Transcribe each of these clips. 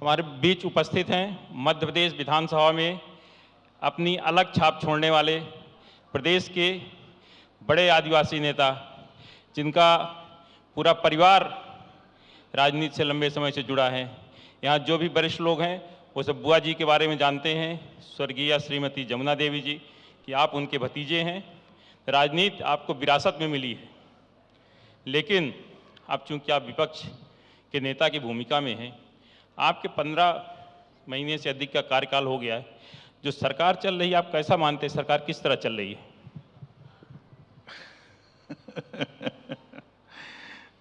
हमारे बीच उपस्थित हैं मध्य प्रदेश विधानसभा में अपनी अलग छाप छोड़ने वाले प्रदेश के बड़े आदिवासी नेता, जिनका पूरा परिवार राजनीति से लंबे समय से जुड़ा है। यहाँ जो भी वरिष्ठ लोग हैं वो सब बुआ जी के बारे में जानते हैं, स्वर्गीय श्रीमती जमुना देवी जी, कि आप उनके भतीजे हैं। राजनीति आपको विरासत में मिली है, लेकिन अब चूंकि आप विपक्ष के नेता की भूमिका में हैं, आपके 15 महीने से अधिक का कार्यकाल हो गया है। जो सरकार चल रही है, आप कैसा मानते हैं, सरकार किस तरह चल रही है?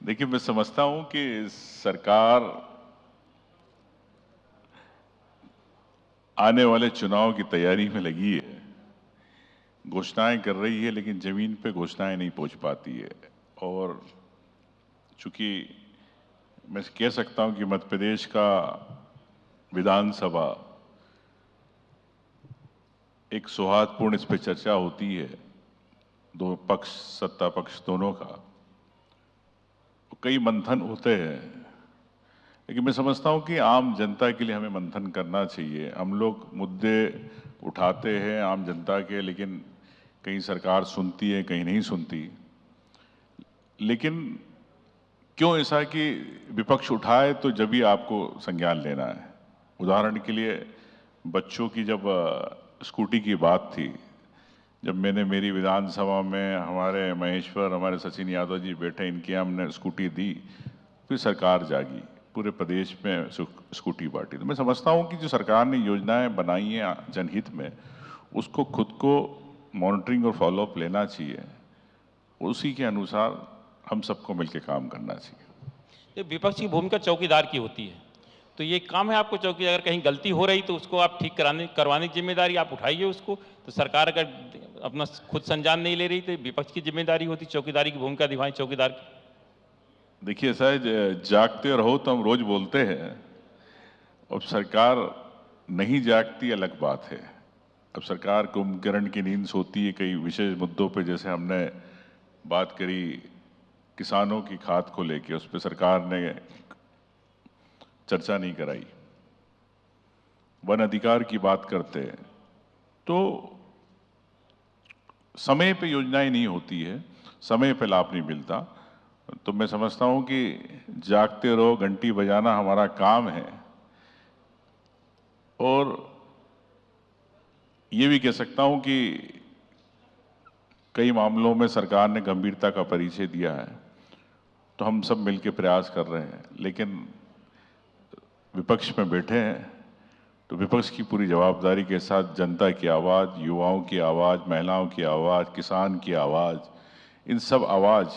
देखिए, मैं समझता हूं कि सरकार आने वाले चुनाव की तैयारी में लगी है, घोषणाएं कर रही है, लेकिन जमीन पे घोषणाएं नहीं पहुंच पाती है। और चूंकि मैं कह सकता हूं कि मध्य प्रदेश का विधानसभा एक सौहार्दपूर्ण, इस पर चर्चा होती है, दो पक्ष, सत्ता पक्ष दोनों का, कई मंथन होते हैं, लेकिन मैं समझता हूं कि आम जनता के लिए हमें मंथन करना चाहिए। हम लोग मुद्दे उठाते हैं आम जनता के, लेकिन कहीं सरकार सुनती है, कहीं नहीं सुनती। लेकिन क्यों ऐसा कि विपक्ष उठाए तो जब भी आपको संज्ञान लेना है। उदाहरण के लिए, बच्चों की जब स्कूटी की बात थी, जब मैंने मेरी विधानसभा में हमारे महेश्वर, हमारे सचिन यादव जी बैठे, इनके हमने स्कूटी दी, फिर सरकार जागी, पूरे प्रदेश में स्कूटी बांटी। तो मैं समझता हूं कि जो सरकार ने योजनाएं बनाई हैं जनहित में, उसको खुद को मॉनिटरिंग और फॉलोअप लेना चाहिए। उसी के अनुसार हम सबको मिलकर काम करना चाहिए। विपक्ष की भूमिका चौकीदार की होती है, तो ये काम है आपको चौकी, अगर कहीं गलती हो रही तो उसको आप ठीक करवाने की जिम्मेदारी आप उठाइए उसको। तो सरकार अगर अपना खुद संज्ञान नहीं ले रही तो विपक्ष की जिम्मेदारी होती, चौकीदारी की भूमिका निभाएं चौकीदार की। देखिए, ऐसा है, जागते रहो तो हम रोज बोलते हैं, अब सरकार नहीं जागती अलग बात है। अब सरकार कुंभकर्ण की नींद सोती है कई विशेष मुद्दों पे, जैसे हमने बात करी किसानों की खाद को लेके, उस पर सरकार ने चर्चा नहीं कराई। वन अधिकार की बात करते हैं तो समय पे योजनाएं नहीं होती है, समय पे लाभ नहीं मिलता। तो मैं समझता हूं कि जागते रहो, घंटी बजाना हमारा काम है। और ये भी कह सकता हूं कि कई मामलों में सरकार ने गंभीरता का परिचय दिया है, तो हम सब मिलकर प्रयास कर रहे हैं। लेकिन विपक्ष में बैठे हैं तो विपक्ष की पूरी जवाबदारी के साथ जनता की आवाज़, युवाओं की आवाज़, महिलाओं की आवाज़, किसान की आवाज़, इन सब आवाज़,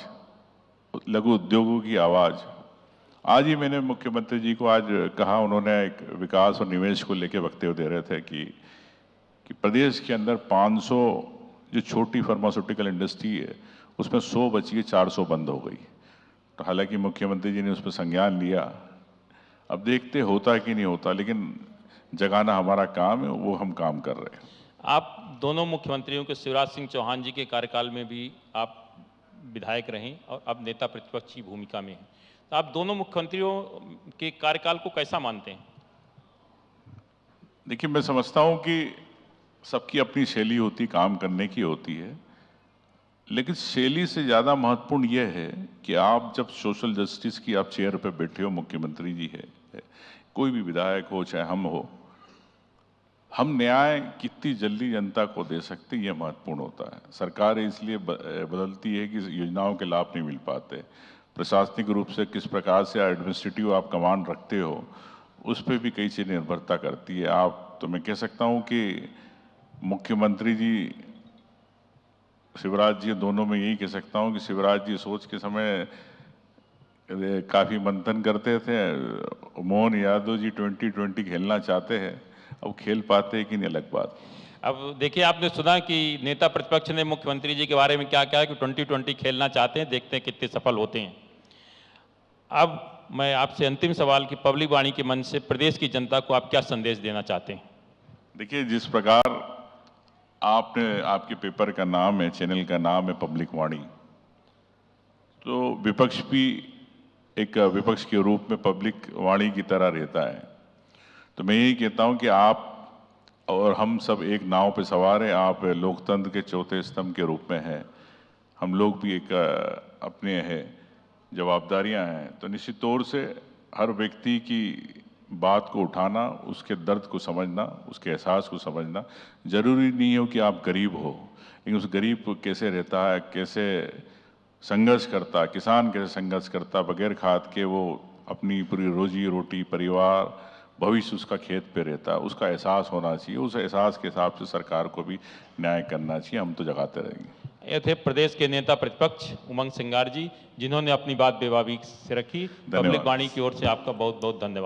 लघु उद्योगों की आवाज़। आज ही मैंने मुख्यमंत्री जी को आज कहा, उन्होंने एक विकास और निवेश को लेकर वक्तव्य दे रहे थे कि प्रदेश के अंदर 500 जो छोटी फार्मास्यूटिकल इंडस्ट्री है, उसमें 100 बची है, 400 बंद हो गई। तो हालांकि मुख्यमंत्री जी ने उस पर संज्ञान लिया, अब देखते होता है कि नहीं होता, लेकिन जगाना हमारा काम है, वो हम काम कर रहे हैं। आप दोनों मुख्यमंत्रियों के, शिवराज सिंह चौहान जी के कार्यकाल में भी आप विधायक रहे और अब नेता प्रतिपक्ष की भूमिका में हैं, तो आप दोनों मुख्यमंत्रियों के कार्यकाल को कैसा मानते हैं? देखिए, मैं समझता हूं कि सबकी अपनी शैली होती, काम करने की होती है, लेकिन शैली से ज़्यादा महत्वपूर्ण यह है कि आप जब सोशल जस्टिस की आप चेयर पर बैठे हो, मुख्यमंत्री जी है, कोई भी विधायक हो चाहे हम हो, हम न्याय कितनी जल्दी जनता को दे सकते, ये महत्वपूर्ण होता है। सरकार इसलिए बदलती है कि योजनाओं के लाभ नहीं मिल पाते। प्रशासनिक रूप से किस प्रकार से एडमिनिस्ट्रेटिव आप कमांड रखते हो, उस पर भी कई चीज़ें निर्भरता करती है। आप तो मैं कह सकता हूँ कि मुख्यमंत्री जी, शिवराज जी, दोनों में यही कह सकता हूँ कि शिवराज जी सोच के समय काफ़ी मंथन करते थे। मोहन यादव जी 2020 खेलना चाहते हैं, अब खेल पाते हैं कि नहीं अलग बात। अब देखिए, आपने सुना कि नेता प्रतिपक्ष ने मुख्यमंत्री जी के बारे में क्या कहा कि 2020 खेलना चाहते हैं, देखते हैं कितने सफल होते हैं। अब मैं आपसे अंतिम सवाल की पब्लिक वाणी के मंच से प्रदेश की जनता को आप क्या संदेश देना चाहते हैं? देखिए, जिस प्रकार आपने, आपके पेपर का नाम है, चैनल का नाम है पब्लिक वाणी, तो विपक्ष भी एक विपक्ष के रूप में पब्लिक वाणी की तरह रहता है। तो मैं यही कहता हूं कि आप और हम सब एक नाव पे सवार हैं। आप लोकतंत्र के चौथे स्तंभ के रूप में हैं, हम लोग भी एक अपने है जवाबदारियां हैं। तो निश्चित तौर से हर व्यक्ति की बात को उठाना, उसके दर्द को समझना, उसके एहसास को समझना। जरूरी नहीं हो कि आप गरीब हो, लेकिन उस गरीब को कैसे रहता है, कैसे संघर्ष करता, किसान कैसे संघर्ष करता, बगैर खाद के वो अपनी पूरी रोजी रोटी, परिवार, भविष्य उसका खेत पे रहता, उसका एहसास होना चाहिए। उस एहसास के हिसाब से सरकार को भी न्याय करना चाहिए। हम तो जगाते रहेंगे। ये थे प्रदेश के नेता प्रतिपक्ष उमंग सिंगार जी, जिन्होंने अपनी बात बेबाकी से रखी। धन्यवाद। पब्लिक वाणी की ओर से आपका बहुत बहुत धन्यवाद।